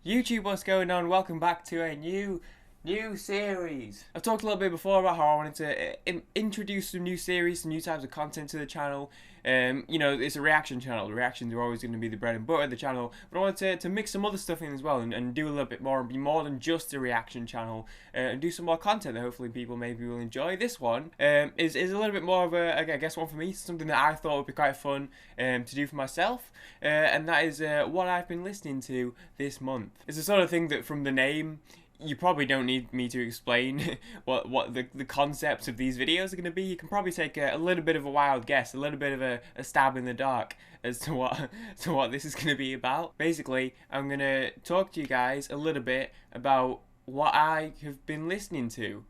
YouTube, what's going on? Welcome back to a new series. I've talked a little bit before about how I wanted to introduce some new series, some new types of content to the channel. It's a reaction channel. The reactions are always going to be the bread and butter of the channel, but I wanted to mix some other stuff in as well and do a little bit more and be more than just a reaction channel and do some more content that hopefully people maybe will enjoy. This one is a little bit more of a, I guess, one for me, something that I thought would be quite fun to do for myself, and that is what I've been listening to this month. It's the sort of thing that from the name, you probably don't need me to explain what the concepts of these videos are going to be. You can probably take a little bit of a wild guess, a little bit of a stab in the dark as to what this is going to be about. Basically, I'm going to talk to you guys a little bit about what I have been listening to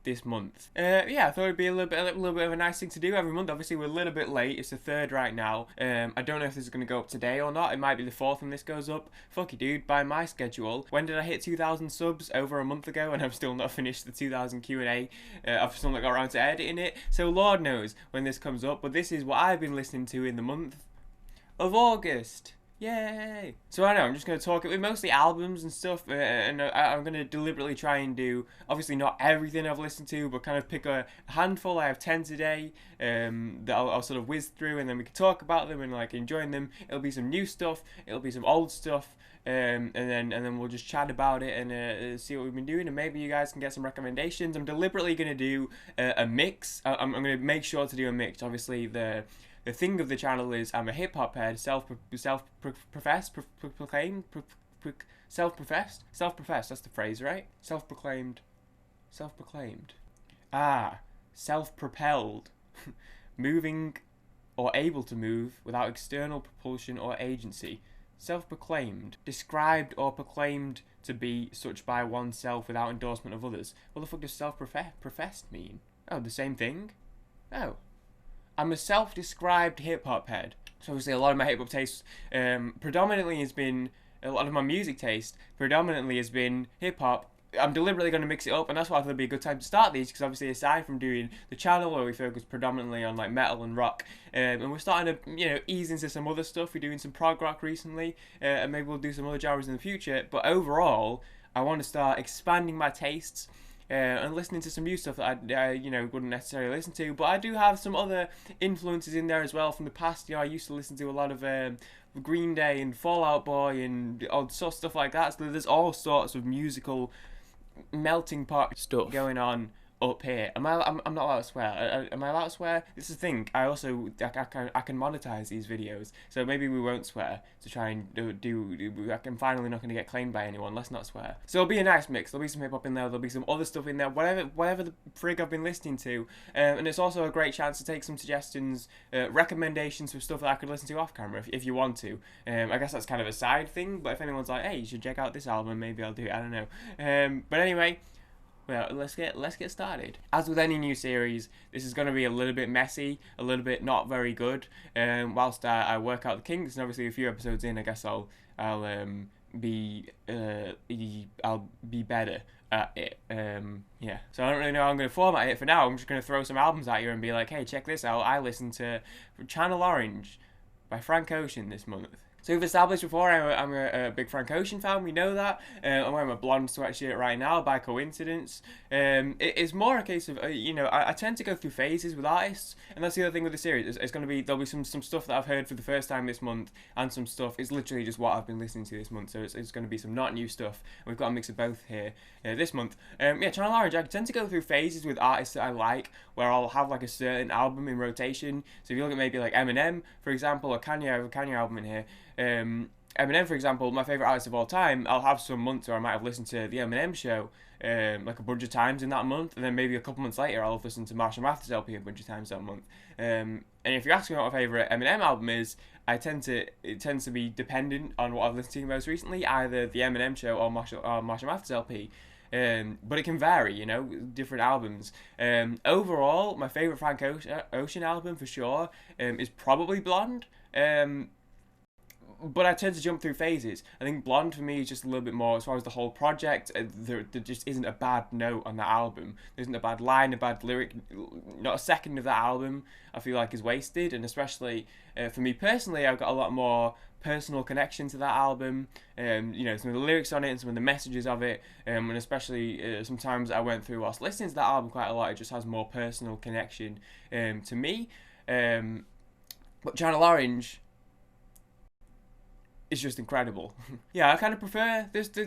this month. I thought it'd be a little bit of a nice thing to do every month. Obviously, we're a little bit late. It's the 3rd right now. I don't know if this is going to go up today or not. It might be the 4th when this goes up. Fuck you, dude. By my schedule, when did I hit 2,000 subs? Over a month ago, and I've still not finished the 2,000 Q&A. I've still not got around to editing it. So Lord knows when this comes up. But this is what I've been listening to in the month of August. Yay! So I know, I'm just going to talk with mostly albums and stuff, and I'm going to deliberately try and do, obviously not everything I've listened to, but kind of pick a handful. I have 10 today that I'll sort of whiz through, and then we can talk about them and like enjoying them. It'll be some new stuff, it'll be some old stuff, and then we'll just chat about it and see what we've been doing, and maybe you guys can get some recommendations. I'm deliberately going to do a mix. I'm going to make sure to do a mix. Obviously, the thing of the channel is I'm a hip hop head, self-professed. That's the phrase, right? Self-proclaimed. Self-propelled, moving or able to move without external propulsion or agency. Self-proclaimed, described or proclaimed to be such by oneself without endorsement of others. What the fuck does self-professed mean? Oh, the same thing? Oh. I'm a self-described hip-hop head. So obviously a lot of my hip-hop taste predominantly has been, a lot of my music taste predominantly has been hip-hop. I'm deliberately going to mix it up, and that's why I thought it'd be a good time to start these, because obviously aside from doing the channel where we focus predominantly on like metal and rock, and we're starting to ease into some other stuff. We're doing some prog rock recently, and maybe we'll do some other genres in the future, but overall I want to start expanding my tastes and listening to some new stuff that I wouldn't necessarily listen to, but I do have some other influences in there as well from the past. I used to listen to a lot of Green Day and Fall Out Boy and odd sort of stuff like that. So there's all sorts of musical melting pot stuff going on up here. I'm not allowed to swear. Am I allowed to swear? This is the thing. I can monetize these videos, so maybe we won't swear to try and I'm finally not going to get claimed by anyone. Let's not swear. So it'll be a nice mix. There'll be some hip hop in there. There'll be some other stuff in there. Whatever the frig I've been listening to, and it's also a great chance to take some suggestions, recommendations for stuff that I could listen to off camera if you want to. I guess that's kind of a side thing. But if anyone's like, hey, you should check out this album, maybe I'll do it. I don't know. But anyway. Well, let's get started. As with any new series, this is going to be a little bit messy, a little bit not very good. Whilst I work out the kinks, and obviously a few episodes in, I guess I'll be better at it. So I don't really know how I'm going to format it for now. I'm just going to throw some albums at you and be like, hey, check this out. I listened to Channel Orange by Frank Ocean this month. So we've established before I'm a big Frank Ocean fan, we know that. I'm wearing a blonde sweatshirt right now by coincidence. It's more a case of, I tend to go through phases with artists, and that's the other thing with the series. It's going to be, there'll be some stuff that I've heard for the first time this month, and some stuff, it's literally just what I've been listening to this month, so it's going to be some not new stuff. We've got a mix of both here this month. Channel Orange, I tend to go through phases with artists that I like, where I'll have like a certain album in rotation. So if you look at maybe like Eminem, for example, or Kanye, I have a Kanye album in here. Eminem, for example, my favourite artist of all time, I'll have some months where I might have listened to The Eminem Show like a bunch of times in that month, and then maybe a couple months later I'll have listened to Marshall Mathers LP a bunch of times that month. And if you ask me what my favourite Eminem album is, it tends to be dependent on what I've listened to most recently, either The Eminem Show or Marshall Mathers LP. But it can vary, different albums. Overall, my favourite Frank Ocean album for sure is probably Blonde. but I tend to jump through phases. I think Blonde for me is just a little bit more, as far as the whole project, there just isn't a bad note on that album. There isn't a bad line, a bad lyric. Not a second of that album I feel like is wasted, and especially for me personally, I've got a lot more personal connection to that album. You know, some of the lyrics on it and some of the messages of it, and especially sometimes I went through whilst listening to that album quite a lot. It just has more personal connection to me. But Channel Orange is just incredible. Yeah, I kind of prefer this. I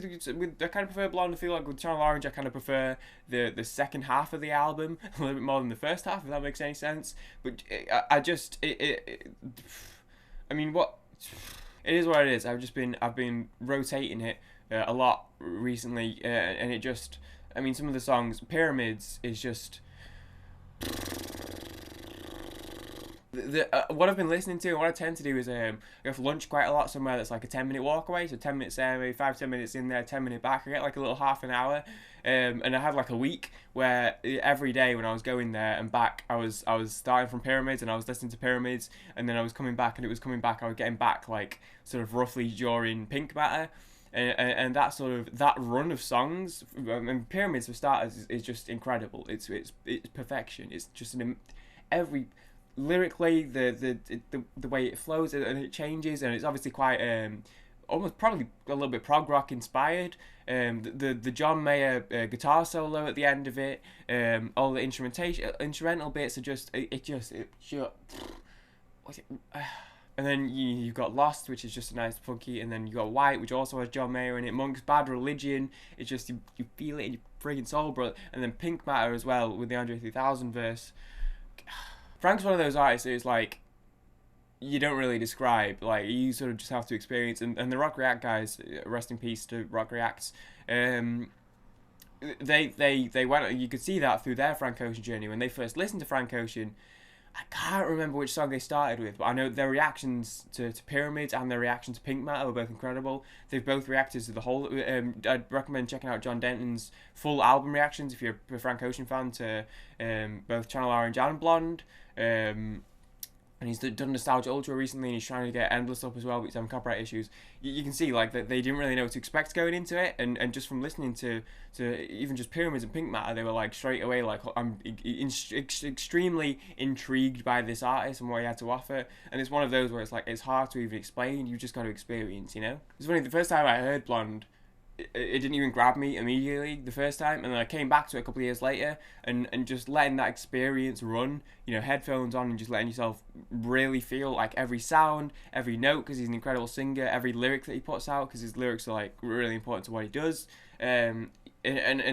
kind of prefer Blonde. I feel like with Channel Orange, I kind of prefer the second half of the album a little bit more than the first half, if that makes any sense. But I mean, what it is, what it is. I've been rotating it a lot recently, and it just. I mean, some of the songs, Pyramids is just. What I've been listening to and what I tend to do is I go for lunch quite a lot somewhere that's like a 10-minute walk away, so 10 minutes there, maybe 5-10 minutes in there, 10 minute back. I get like a little half an hour, and I had like a week where every day when I was going there and back, I was starting from Pyramids and I was listening to Pyramids, and then I was coming back and it was coming back. I was getting back like sort of roughly during Pink Matter. And that sort of that run of songs, and Pyramids for starters is just incredible. It's perfection. It's just every lyrically the way it flows and it changes, and it's obviously quite almost probably a little bit prog rock inspired. The John Mayer guitar solo at the end of it, all the instrumental bits are just and then you've got Lost, which is just a nice funky, and then you got White, which also has John Mayer in it. Monk's Bad Religion, it's just you feel it in your friggin' soul, bro. And then Pink Matter as well with the Andre 3000 verse. Frank's one of those artists who's like, you don't really describe, like you sort of just have to experience. And the Rock React guys, rest in peace to Rock Reacts, they went, you could see that through their Frank Ocean journey. When they first listened to Frank Ocean, I can't remember which song they started with, but I know their reactions to Pyramids and their reaction to Pink Matter were both incredible. They've both reacted to the whole. I'd recommend checking out John Denton's full album reactions if you're a Frank Ocean fan to both Channel Orange and Blonde. And he's done Nostalgia Ultra recently, and he's trying to get Endless up as well, but he's having copyright issues. You can see like that they didn't really know what to expect going into it, and just from listening to even just Pyramids and Pink Matter, they were like straight away like, I'm extremely intrigued by this artist and what he had to offer. And it's one of those where it's like it's hard to even explain. You just got to experience, you know. It's funny, the first time I heard Blonde, it didn't even grab me immediately the first time, and then I came back to it a couple of years later, and just letting that experience run, you know, headphones on and just letting yourself really feel like every sound, every note, because he's an incredible singer, every lyric that he puts out, because his lyrics are like really important to what he does, and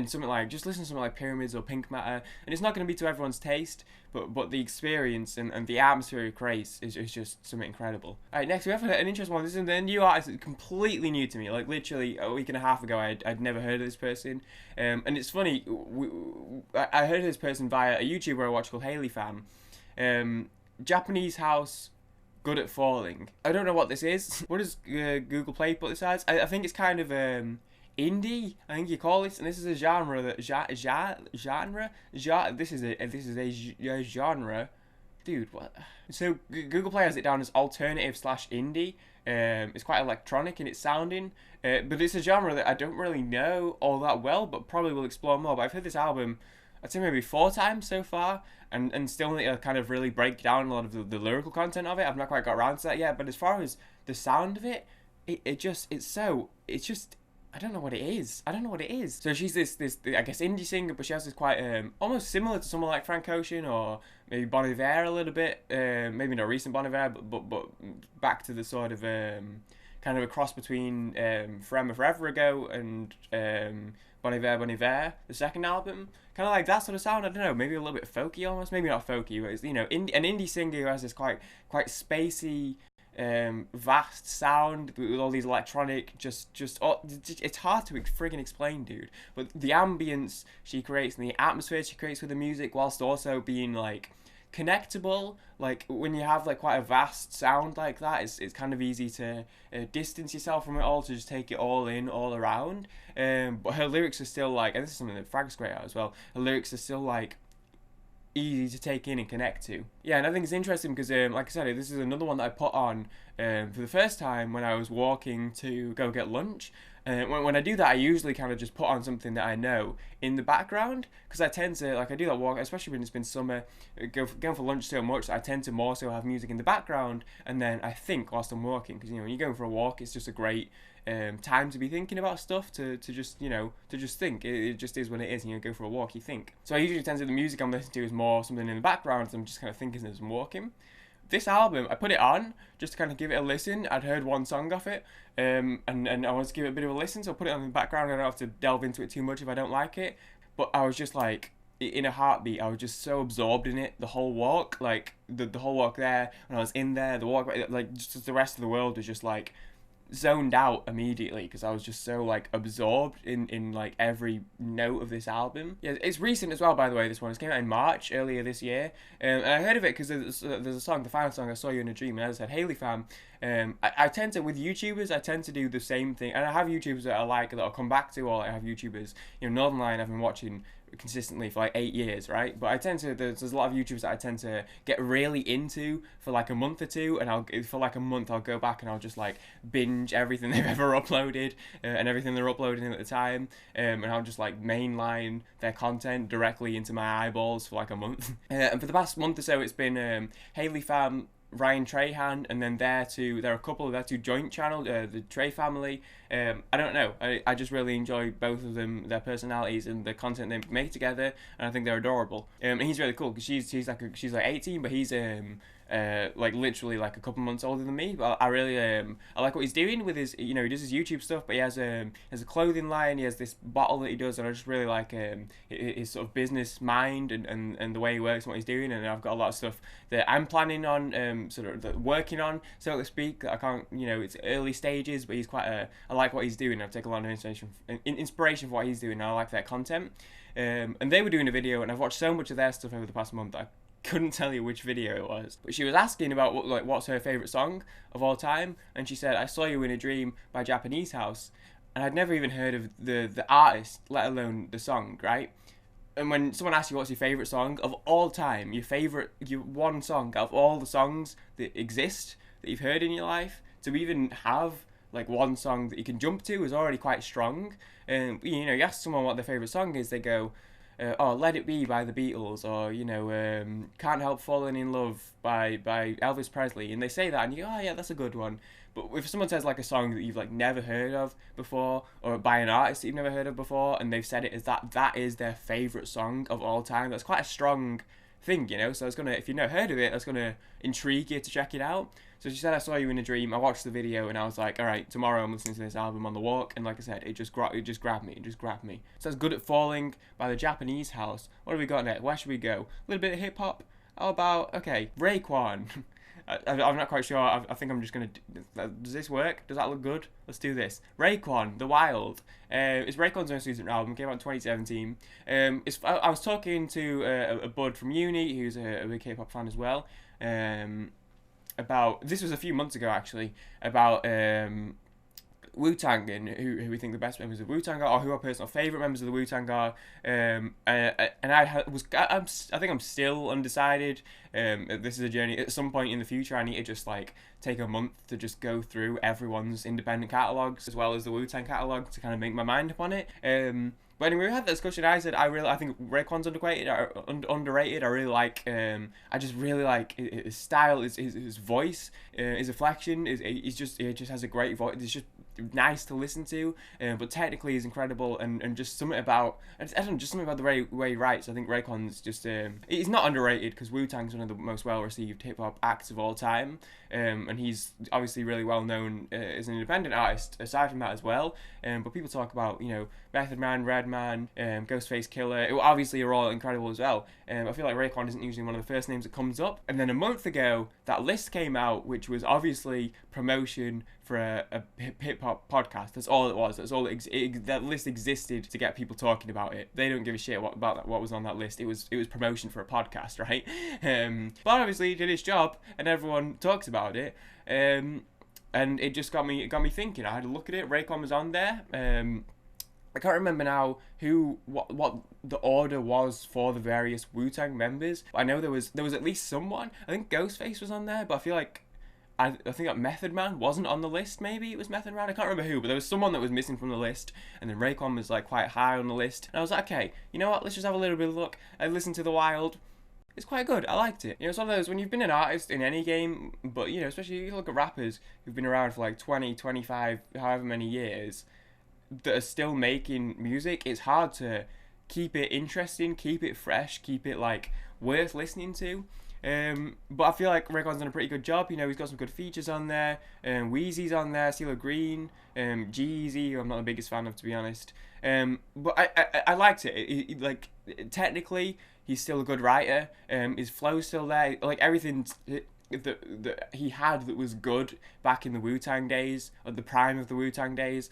something like, just listen to something like Pyramids or Pink Matter, and it's not going to be to everyone's taste, but the experience and the atmosphere it creates is just something incredible. Alright, next we have an interesting one. This is a new artist, completely new to me. Like literally a week and a half ago, I'd never heard of this person. And it's funny, I heard of this person via a YouTuber I watch called Haley Fam. Japanese house, good at falling. I don't know what this is. What does Google Play put this as? I think it's kind of indie, I think you call it, and this is a genre that this is a genre, dude. What? So Google Play has it down as alternative / indie. It's quite electronic in its sounding, but it's a genre that I don't really know all that well, but probably will explore more. But I've heard this album, I'd say maybe 4 times so far, and still need to kind of really break down a lot of the lyrical content of it. I've not quite got around to that yet, but as far as the sound of it, it's just I don't know what it is. So she's this I guess indie singer, but she has this quite almost similar to someone like Frank Ocean or maybe Bon Iver a little bit. Maybe not recent Bon Iver, but back to the sort of kind of a cross between Forever Ago and Bon Iver, the second album. Kind of like that sort of sound. I don't know, maybe a little bit folky almost. Maybe not folky, but it's, you know, an indie singer who has this quite spacey, vast sound with all these electronic, it's hard to friggin' explain, dude. But the ambience she creates and the atmosphere she creates with the music, whilst also being like connectable, like when you have like quite a vast sound like that, it's kind of easy to distance yourself from it all, to just take it all in, all around. But her lyrics are still like, and this is something that Frank's great at as well, her lyrics are still like easy to take in and connect to. Yeah, and I think it's interesting because, like I said, this is another one that I put on for the first time when I was walking to go get lunch. When I do that, I usually kind of just put on something that I know in the background, because I tend to, like, I do that walk, especially when it's been summer, going for lunch so much, I tend to more so have music in the background, and then I think whilst I'm walking, because, you know, when you're going for a walk, it's just a great time to be thinking about stuff, to just, you know, to just think. It just is what it is, and you go for a walk, you think. So I usually tend to, the music I'm listening to is more something in the background, so I'm just kind of thinking as I'm walking. This album, I put it on just to kind of give it a listen. I'd heard one song off it, and I wanted to give it a bit of a listen, so I put it on in the background. I don't have to delve into it too much if I don't like it. But I was just like, in a heartbeat, I was just so absorbed in it the whole walk. Like, the whole walk there, when I was in there, the walk, like, just the rest of the world was just like zoned out immediately, because I was just so like absorbed in like every note of this album. Yeah, it's recent as well, by the way. This one, it came out in March earlier this year, and I heard of it because there's a song, the final song, I Saw You in a Dream, and as I said, Haley fam. I tend to, with YouTubers, I tend to do the same thing, and I have YouTubers that I like that I'll come back to, or I have YouTubers, you know, Northern Lion I've been watching consistently for like 8 years, right? But I tend to, there's a lot of YouTubers that I tend to get really into for like a month or two, and for like a month I'll go back and I'll just like binge everything they've ever uploaded, and everything they're uploading at the time, and I'll just like mainline their content directly into my eyeballs for like a month. And for the past month or so, it's been Haley fam, Ryan Trahan, and then there are a couple of their two joint channel, the Trey family. I don't know, I just really enjoy both of them, their personalities and the content they make together, and I think they're adorable. And he's really cool because she's like 18, but he's like literally like a couple months older than me. But I really I like what he's doing with his, you know, he does his YouTube stuff, but he has a clothing line, he has this bottle that he does, and I just really like his sort of business mind and the way he works and what he's doing. And I've got a lot of stuff that I'm planning on, sort of working on, so to speak, that I can't, you know, it's early stages, but he's quite I like what he's doing. I've taken a lot of inspiration for what he's doing, and I like their content. And they were doing a video, and I've watched so much of their stuff over the past month that I couldn't tell you which video it was. But she was asking about what's her favourite song of all time, and she said, I Saw You in a Dream by Japanese House. And I'd never even heard of the artist, let alone the song, right? And when someone asks you what's your favourite song of all time, your one song out of all the songs that exist, that you've heard in your life, to even have like one song that you can jump to is already quite strong. And you know, you ask someone what their favourite song is, they go, oh, Let It Be by the Beatles, or, you know, Can't Help Falling in Love by Elvis Presley, and they say that, and you go, oh yeah, that's a good one. But if someone says like a song that you've like never heard of before, or by an artist that you've never heard of before, and they've said it as that is their favourite song of all time, that's quite a strong thing, you know. So it's gonna, if you've never heard of it, that's gonna intrigue you to check it out. So she said, I Saw You in a Dream. I watched the video and I was like, all right, tomorrow I'm listening to this album on the walk. And like I said, it just grabbed me. So it's Good at Falling by the Japanese House. What have we got next? Where should we go? A little bit of hip hop. How about, okay, Raekwon. I'm not quite sure. I think I'm just gonna. Does this work? Does that look good? Let's do this. Raekwon, The Wild. It's Raekwon's most recent album. Came out in 2017. I was talking to a bud from uni who's a big K-pop fan as well. About, this was a few months ago actually, about WuTang and who we think the best members of WuTang are, or who our personal favourite members of the WuTang are. And I think I'm still undecided. This is a journey. At some point in the future, I need to just like take a month to just go through everyone's independent catalogues as well as the WuTang catalogue to kind of make my mind up on it. But anyway, we had that discussion. I said I think Raekwon's underrated. I really like. I just really like his style, his voice, his inflection. He just has a great voice. It's just nice to listen to. But technically, he's incredible, and just something about the way he writes. I think Raekwon's just he's not underrated because Wu-Tang's one of the most well-received hip hop acts of all time. And he's obviously really well known as an independent artist aside from that as well. But people talk about, you know, Method Man, Redman, Ghostface Killer, who obviously are all incredible as well. I feel like Raekwon isn't usually one of the first names that comes up. And then a month ago, that list came out, which was obviously promotion for a hip hop podcast. That's all it was. That's all that list existed to get people talking about it. They don't give a shit about what was on that list. It was promotion for a podcast, right? But obviously it did its job, and everyone talks about it. And it just got me thinking. I had a look at it. Raekwon was on there. I can't remember now what the order was for the various Wu-Tang members. I know there was at least someone. I think Ghostface was on there, but I feel like I think that Method Man wasn't on the list. Maybe it was Method Man. I can't remember who, but there was someone that was missing from the list, and then Raekwon was like quite high on the list. And I was like, okay, you know what? Let's just have a little bit of a look. I listened to The Wild. It's quite good. I liked it. You know, it's one of those when you've been an artist in any game, but you know, especially if you look at rappers who've been around for like 20, 25, however many years, that are still making music, it's hard to keep it interesting, keep it fresh, keep it like worth listening to. But I feel like Raekwon's done a pretty good job. You know, he's got some good features on there. Weezy's on there, CeeLo Green, G-Eazy, who I'm not the biggest fan of, to be honest. But I liked it. Like, technically, he's still a good writer. His flow's still there. Like, everything that he had that was good back in the Wu-Tang days, at the prime of the Wu-Tang days,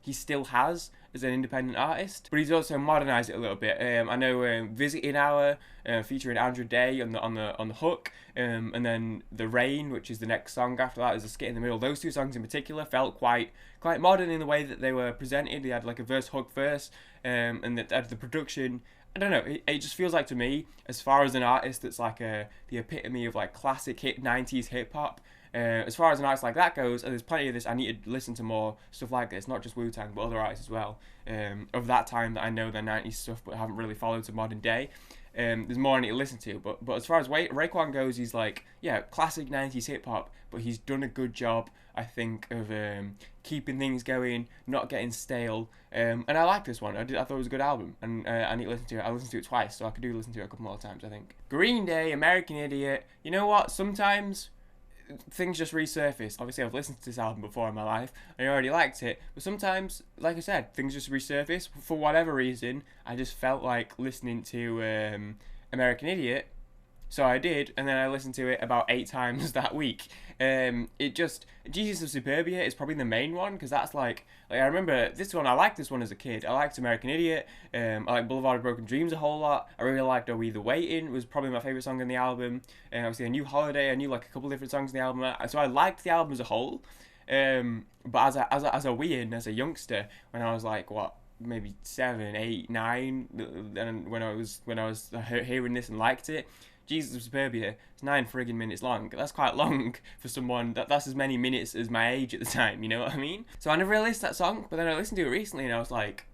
he still has as an independent artist, but he's also modernized it a little bit. I know Visiting Hour, featuring Andrew Day on the hook, and then The Rain, which is the next song after that, is a skit in the middle. Those two songs in particular felt quite modern in the way that they were presented. They had like a verse, hook, verse, and the production. I don't know. It just feels like to me, as far as an artist that's like the epitome of like classic 90s hip hop. As far as an artist like that goes, there's plenty of this. I need to listen to more stuff like this, not just Wu-Tang, but other artists as well, of that time that I know their 90s stuff, but haven't really followed to modern day. There's more I need to listen to, but as far as Raekwon goes, he's like, yeah, classic 90s hip hop, but he's done a good job, I think, of keeping things going, not getting stale, and I like this one. I thought it was a good album, and I need to listen to it. I listened to it twice, so I could listen to it a couple more times, I think. Green Day, American Idiot. You know what? Sometimes things just resurface. Obviously, I've listened to this album before in my life, and I already liked it, but sometimes, like I said, things just resurface. For whatever reason, I just felt like listening to American Idiot, so I did, and then I listened to it about 8 times that week. Jesus of Suburbia is probably the main one, because that's like I remember this one. I liked this one as a kid. I liked American Idiot. I like Boulevard of Broken Dreams a whole lot. I really liked Are We the Waiting, was probably my favourite song in the album. And obviously, I knew Holiday. I knew like a couple different songs in the album. So I liked the album as a whole. But as a wee and as a youngster, when I was like, what, maybe 7, 8, 9, and when I was hearing this and liked it, Jesus of Suburbia, it's 9 friggin' minutes long. That's quite long for someone. That's as many minutes as my age at the time, you know what I mean? So I never really listened to that song, but then I listened to it recently and I was like,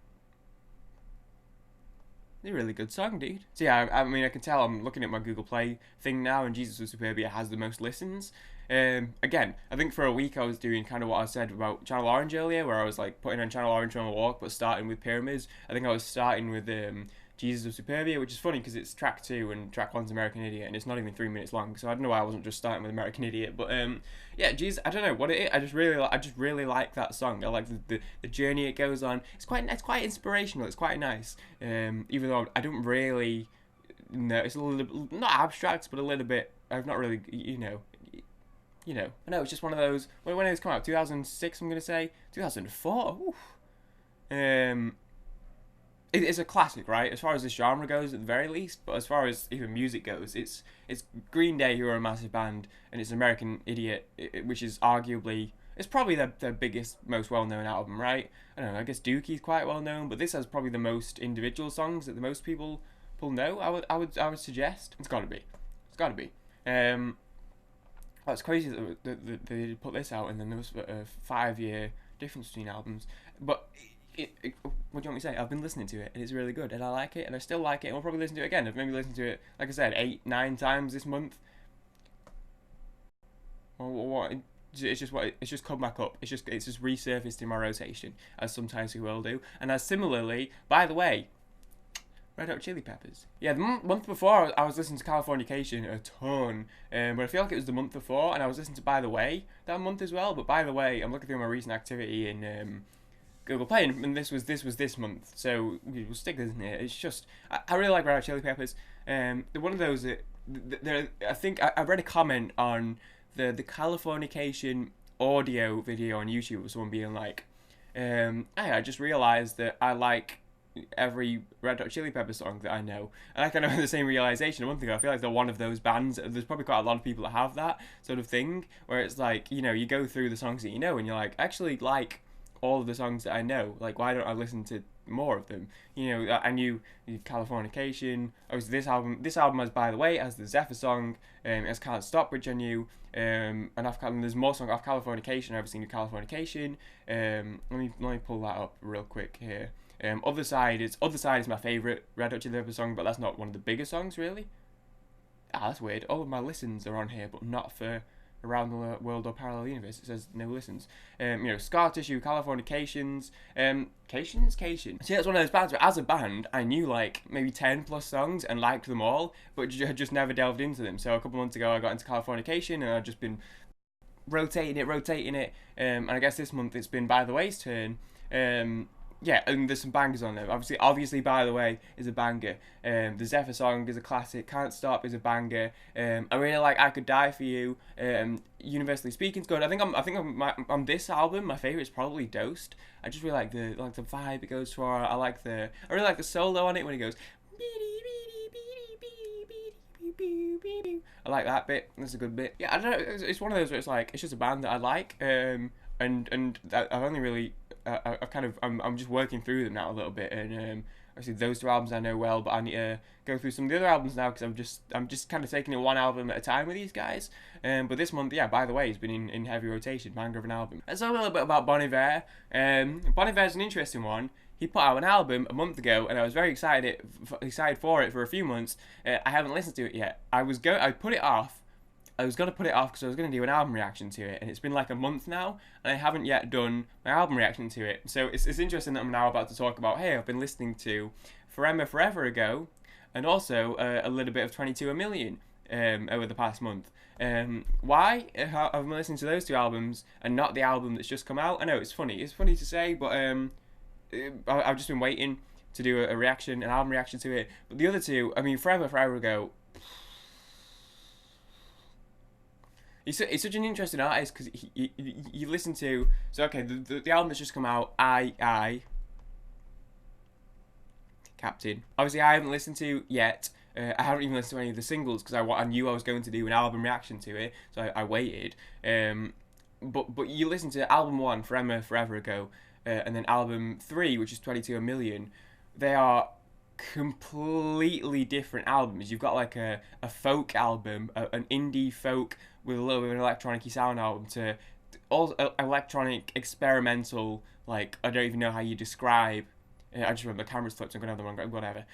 it's a really good song, dude. So yeah, I mean, I can tell. I'm looking at my Google Play thing now, and Jesus of Suburbia has the most listens. Again, I think for a week I was doing kind of what I said about Channel Orange earlier, where I was like putting on Channel Orange on a walk, but starting with Pyramids. I think I was starting with Jesus of Suburbia, which is funny because it's track 2 and track 1's American Idiot, and it's not even 3 minutes long. So I don't know why I wasn't just starting with American Idiot, but yeah, Jesus, I don't know what it is. I just really like that song. I like the journey it goes on. It's quite inspirational. It's quite nice. Even though I don't really know, it's a little not abstract, but a little bit. I've not really, you know. I know it's just one of those. When did this come out? 2006, I'm gonna say 2004. Oof. It's a classic, right? As far as this genre goes, at the very least. But as far as even music goes, it's Green Day, who are a massive band, and it's American Idiot, which is arguably, it's probably their biggest, most well-known album, right? I don't know. I guess Dookie's quite well known, but this has probably the most individual songs that the most people know. I would suggest it's got to be. Oh, it's crazy that they put this out, and then there was a 5-year difference between albums, but. What do you want me to say? I've been listening to it, and it's really good, and I like it, and I still like it, and I'll probably listen to it again. I've maybe listened to it, like I said, 8, 9 times this month. What? It's just come back up. It's just resurfaced in my rotation, as sometimes it will do. And as similarly, by the way, Red Hot Chili Peppers. Yeah, the month before I was listening to Californication a ton, but I feel like it was the month before, and I was listening to By the Way that month as well. But By the Way, I'm looking through my recent activity in Google Play, and this was this month, so we'll stick this in here. It's just I really like Red Hot Chili Peppers. They're one of those that I think I read a comment on the Californication audio video on YouTube of someone being like, hey, I just realised that I like every Red Hot Chili Peppers song that I know. And I kind of had the same realisation a month ago. I feel like they're one of those bands. There's probably quite a lot of people that have that sort of thing, where it's like, you know, you go through the songs that you know, and you're like, actually like all of the songs that I know. Like, why don't I listen to more of them? You know, I knew Californication. Obviously, this album has, by the way, has the Zephyr song. It has Can't Stop, which I knew. And there's more songs off Californication. I've seen Californication. Let me pull that up real quick here. Other Side is my favorite Red Hot Chili Peppers song, but that's not one of the biggest songs, really. That's weird. All of my listens are on here, but not for Around the World or Parallel Universe. It says no listens. You know, Scar Tissue, Californications, Cation. See, that's one of those bands where, as a band, I knew like maybe 10 plus songs and liked them all, but had just never delved into them. So a couple months ago, I got into Californication, and I've just been rotating it. And I guess this month it's been By the Way's turn. Yeah, and there's some bangers on there. Obviously, By the Way is a banger. The Zephyr song is a classic. Can't Stop is a banger. I really like I Could Die for You. Universally Speaking's good. I think on this album, my favorite is probably Dosed. I just really like the vibe it goes for. I really like the solo on it when it goes. I like that bit. That's a good bit. Yeah, I don't know. It's one of those where it's like it's just a band that I like. And I've only really. I'm just working through them now a little bit, and obviously those two albums I know well, but I need to go through some of the other albums now because I'm just kind of taking it one album at a time with these guys. But this month, yeah, By the Way, has been in heavy rotation, banger of an album. Let's talk a little bit about Bon Iver. Bon Iver's an interesting one. He put out an album a month ago, and I was very excited for it for a few months. I haven't listened to it yet. I put it off. I was going to put it off because I was going to do an album reaction to it, and it's been like a month now, and I haven't yet done my album reaction to it. So it's interesting that I'm now about to talk about, hey, I've been listening to Forever Ago, and also a little bit of 22 A Million over the past month. Why have I been listening to those two albums and not the album that's just come out? I know it's funny to say, but I've just been waiting to do an album reaction to it. But the other two, I mean, Forever Ago. He's such an interesting artist because you listen to. So okay, the album that's just come out, I Captain. Obviously, I haven't listened to yet. I haven't even listened to any of the singles because I knew I was going to do an album reaction to it, so I waited. But you listen to album 1, Forever Ago, and then album 3, which is 22 A Million. They are completely different albums. You've got like a folk album, an indie folk with a little bit of an electronic-y sound album, to all electronic, experimental, like, I don't even know how you describe. I just remember the camera's flipped, I'm going to have the wrong, whatever.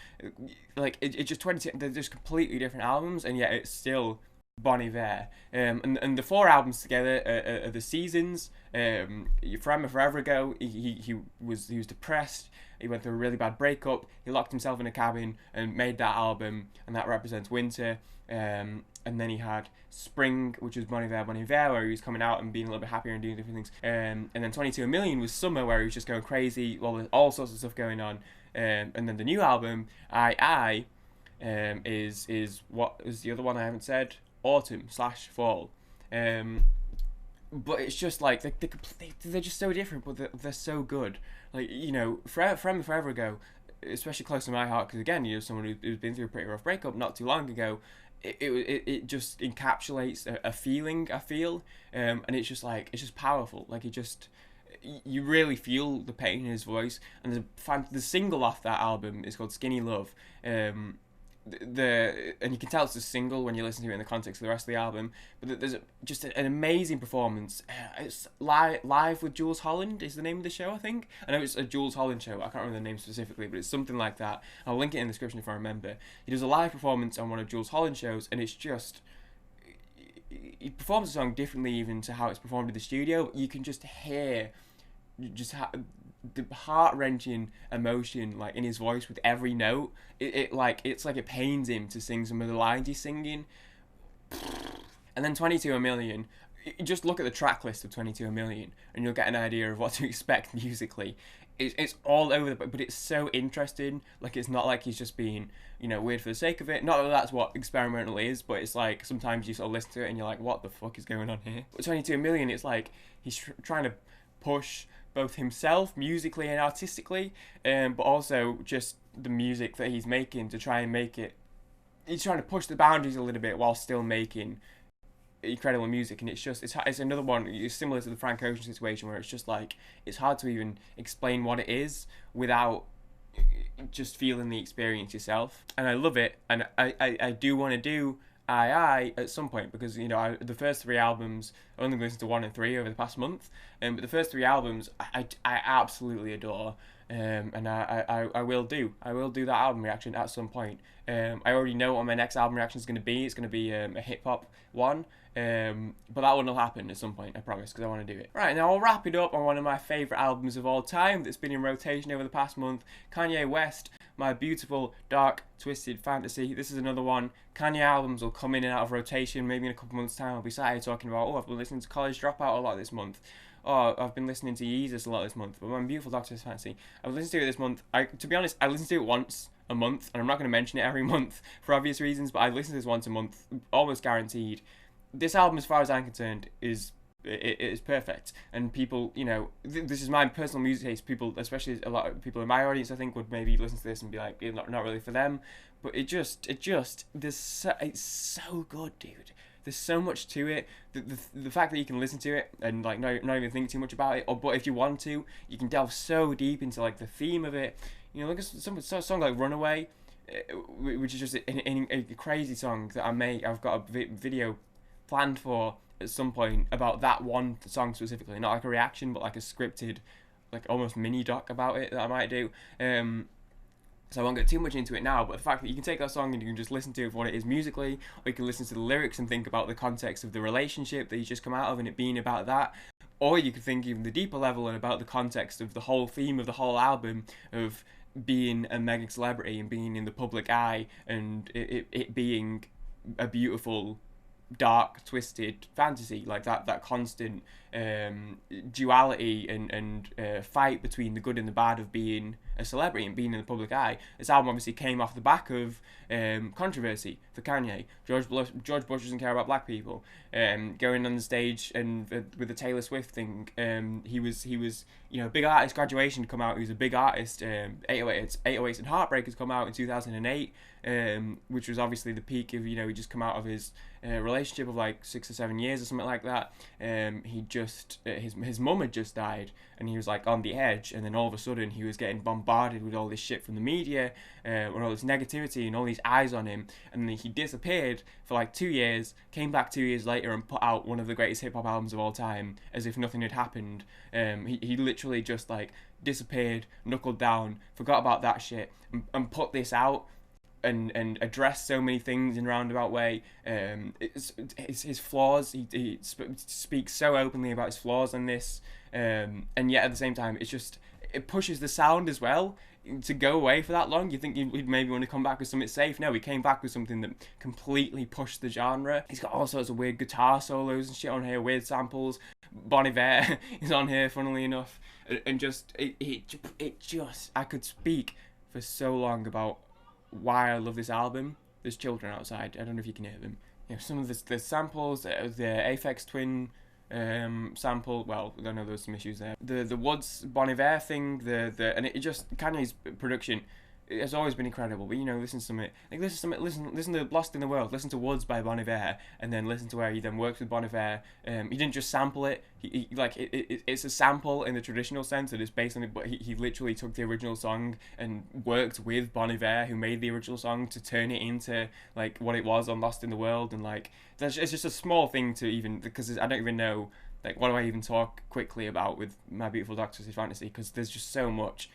Like, it's just 20, they're just completely different albums, and yet it's still Bon Iver. And the 4 albums together are The Seasons. Forever Ago, he was depressed. He went through a really bad breakup. He locked himself in a cabin and made that album, and that represents winter. And then he had Spring, which was Bon Iver, where he was coming out and being a little bit happier and doing different things. And then 22 A Million was Summer, where he was just going crazy. Well, there's all sorts of stuff going on. And then the new album, I is what is the other one I haven't said? Autumn/Fall. But it's just like they're just so different, but they're so good. Like, you know, Forever Ago, especially close to my heart, because again, you know, someone who's been through a pretty rough breakup not too long ago. It just encapsulates a feeling I feel, and it's just powerful. Like, you really feel the pain in his voice. And the single off that album is called Skinny Love. And you can tell it's a single when you listen to it in the context of the rest of the album. But there's just an amazing performance. It's live with Jules Holland is the name of the show, I think. I know it's a Jules Holland show. I can't remember the name specifically, but it's something like that. I'll link it in the description if I remember. He does a live performance on one of Jules Holland's shows, and it's just, he performs the song differently even to how it's performed in the studio. You can just hear the heart-wrenching emotion, like, in his voice with every note. It's like it pains him to sing some of the lines he's singing. And then 22 A Million, just look at the track list of 22 A Million and you'll get an idea of what to expect musically. It's all over but it's so interesting. Like, it's not like he's just being, you know, weird for the sake of it. Not that that's what experimental is, but it's like sometimes you sort of listen to it and you're like, what the fuck is going on here? But 22 A Million, it's like he's trying to push both himself musically and artistically, but also just the music that he's making to try and make it. He's trying to push the boundaries a little bit while still making incredible music, and it's another one. It's similar to the Frank Ocean situation, where it's just like it's hard to even explain what it is without just feeling the experience yourself. And I love it, and I do want to do I at some point, because the first three albums, I only listened to 1 and 3 over the past month, but the first three albums I absolutely adore. And I will do that album reaction at some point. I already know what my next album reaction is going to be. It's going to be a hip hop one, but that one will happen at some point, I promise, because I want to do it. Right, now I'll wrap it up on one of my favourite albums of all time that's been in rotation over the past month, Kanye West, My Beautiful Dark Twisted Fantasy. This is another one. Kanye albums will come in and out of rotation. Maybe in a couple months' time I'll be sat here talking about, I've been listening to College Dropout a lot this month. I've been listening to Yetiness a lot this month, but My Beautiful Dark Twisted Fantasy, I've listened to it this month. To be honest, I listen to it once a month, and I'm not going to mention it every month for obvious reasons, but I listen to this once a month, almost guaranteed. This album, as far as I'm concerned, is perfect, and people, this is my personal music taste. People, especially a lot of people in my audience, I think, would maybe listen to this and be like, not really for them, but it's so good, dude. There's so much to it. The fact that you can listen to it and like not even think too much about it, but if you want to, you can delve so deep into like the theme of it. Look at some song like Runaway, which is just a crazy song that I've got a video planned for at some point about that one song specifically, not like a reaction, but like a scripted, like almost mini doc about it that I might do. So I won't get too much into it now, but the fact that you can take that song and you can just listen to it for what it is musically, or you can listen to the lyrics and think about the context of the relationship that you just come out of and it being about that, or you could think even the deeper level and about the context of the whole theme of the whole album of being a mega celebrity and being in the public eye, and it being a beautiful, dark, twisted fantasy, like that constant duality and fight between the good and the bad of being a celebrity and being in the public eye. This album obviously came off the back of controversy for Kanye. George Bush doesn't care about black people. Going on the stage and with the Taylor Swift thing, he was big artist graduation come out. He was a big artist. 808s and Heartbreakers come out in 2008, which was obviously the peak of he just come out of his relationship of like 6 or 7 years or something like that. He just his mum had just died, and he was like on the edge, and then all of a sudden he was getting bombarded with all this shit from the media, and all this negativity and all these eyes on him, and then he disappeared for like 2 years, came back 2 years later and put out one of the greatest hip hop albums of all time as if nothing had happened. He literally just like disappeared, knuckled down, forgot about that shit, and put this out and address so many things in a roundabout way. His flaws, he speaks so openly about his flaws in this, and yet at the same time it pushes the sound as well to go away for that long. You think he'd maybe want to come back with something safe. No, he came back with something that completely pushed the genre. He's got all sorts of weird guitar solos and shit on here, weird samples. Bon Iver is on here, funnily enough, and I could speak for so long about why I love this album. There's children outside. I don't know if you can hear them. Some of the samples, the Aphex Twin sample. Well, I don't know, there's some issues there. The Woods Bon Iver thing. And it just Kanye's production. It has always been incredible, but listen to Lost in the World, listen to Woods by Bon Iver, and then listen to where he then works with Bon Iver. He didn't just sample it. It's a sample in the traditional sense that it's based on it, but he literally took the original song and worked with Bon Iver, who made the original song, to turn it into like what it was on Lost in the World. And like it's just a small thing to even, because I don't even know like what do I even talk quickly about with My Beautiful Dark Twisted Fantasy, because there's just so much.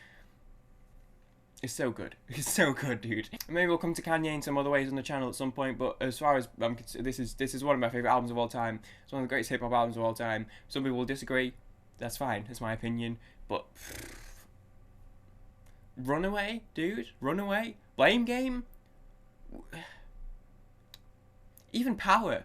It's so good. It's so good, dude. Maybe we'll come to Kanye in some other ways on the channel at some point, but as far as this is one of my favourite albums of all time. It's one of the greatest hip-hop albums of all time. Some people will disagree. That's fine. That's my opinion. But Runaway, dude. Runaway. Blame Game. Even Power.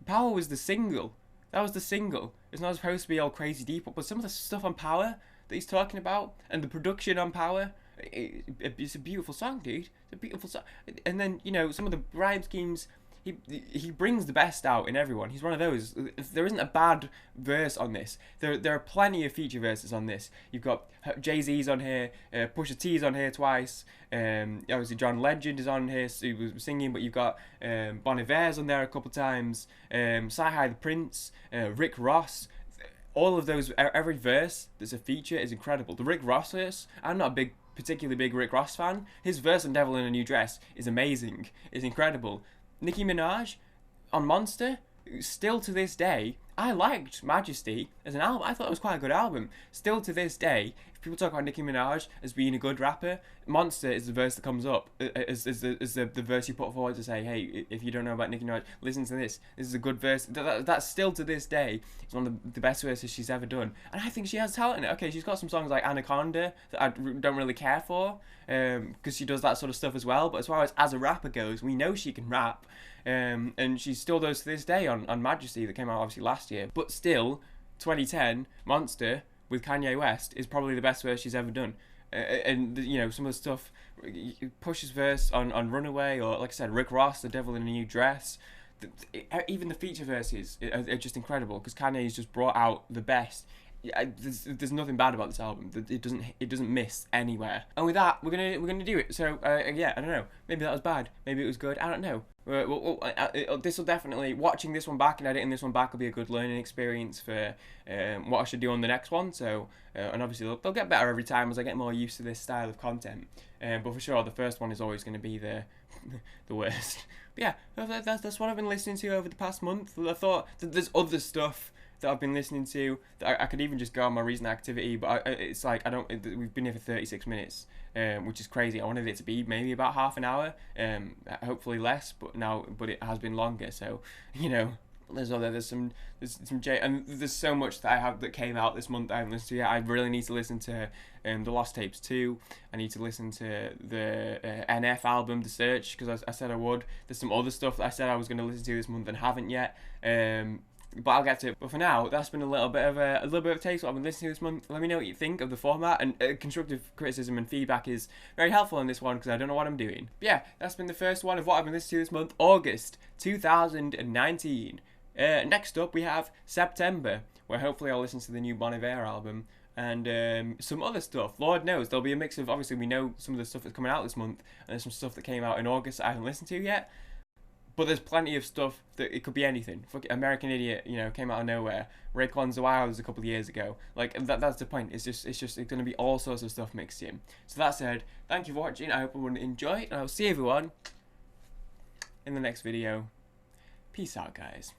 Power was the single. That was the single. It's not supposed to be all crazy deep, but some of the stuff on Power that he's talking about, and the production on Power, it's a beautiful song, dude. It's a beautiful song. And then some of the rhyme schemes, he brings the best out in everyone. He's one of those. There isn't a bad verse on this. There are plenty of feature verses on this. You've got Jay-Z's on here, Pusha T's on here twice. Obviously John Legend is on here, who was singing, but you've got Bon Iver's on there a couple times. Sci-Hi the Prince, Rick Ross. All of those, every verse that's a feature is incredible. The Rick Ross verse, I'm not a particularly big Rick Ross fan. His verse on Devil in a New Dress is amazing. It's incredible. Nicki Minaj on Monster, still to this day, I liked Majesty as an album. I thought it was quite a good album. Still to this day, if people talk about Nicki Minaj as being a good rapper, Monster is the verse that comes up, is the verse you put forward to say, hey, if you don't know about Nicki Minaj, listen to this. This is a good verse. That's still to this day, it's one of the best verses she's ever done. And I think she has talent in it. Okay, she's got some songs like Anaconda that I don't really care for, because she does that sort of stuff as well. But as far as a rapper goes, we know she can rap. And she still does to this day on Majesty, that came out obviously last year. But still, 2010, Monster with Kanye West is probably the best verse she's ever done. And you know, some of the stuff, Push's verse on Runaway, or like I said, Rick Ross, The Devil in a New Dress, even the feature verses are just incredible, because Kanye's just brought out the best. There's nothing bad about this album. It doesn't miss anywhere. And with that, we're gonna do it. So yeah, I don't know. Maybe that was bad. Maybe it was good. I don't know. This will definitely, watching this one back and editing this one back will be a good learning experience for what I should do on the next one. So and obviously they'll get better every time as I get more used to this style of content. But for sure, the first one is always going to be the worst. But yeah, that's what I've been listening to over the past month. I thought that there's other stuff that I've been listening to that I could even just go on my recent activity, but it's like we've been here for 36 minutes, which is crazy. I wanted it to be maybe about half an hour, hopefully less, but it has been longer. So you know, there's some and there's so much that I have that came out this month that I haven't listened to yet. I really need to listen to the Lost Tapes 2. I need to listen to the NF album, The Search, because I said I would. There's some other stuff that I said I was going to listen to this month and haven't yet. But I'll get to it. But for now, that's been a little bit of a taste of what I've been listening to this month. Let me know what you think of the format, and constructive criticism and feedback is very helpful in this one, because I don't know what I'm doing. But yeah, that's been the first one of what I've been listening to this month, August 2019. Next up, we have September, where hopefully I'll listen to the new Bon Iver album and some other stuff. Lord knows, there'll be a mix of, obviously we know some of the stuff that's coming out this month, and there's some stuff that came out in August that I haven't listened to yet. But there's plenty of stuff that it could be anything. Fuck it, American Idiot, you know, came out of nowhere. Raekwon's The Wilds a couple of years ago. Like that's the point. It's going to be all sorts of stuff mixed in. So that said, thank you for watching. I hope everyone enjoyed, and I'll see everyone in the next video. Peace out, guys.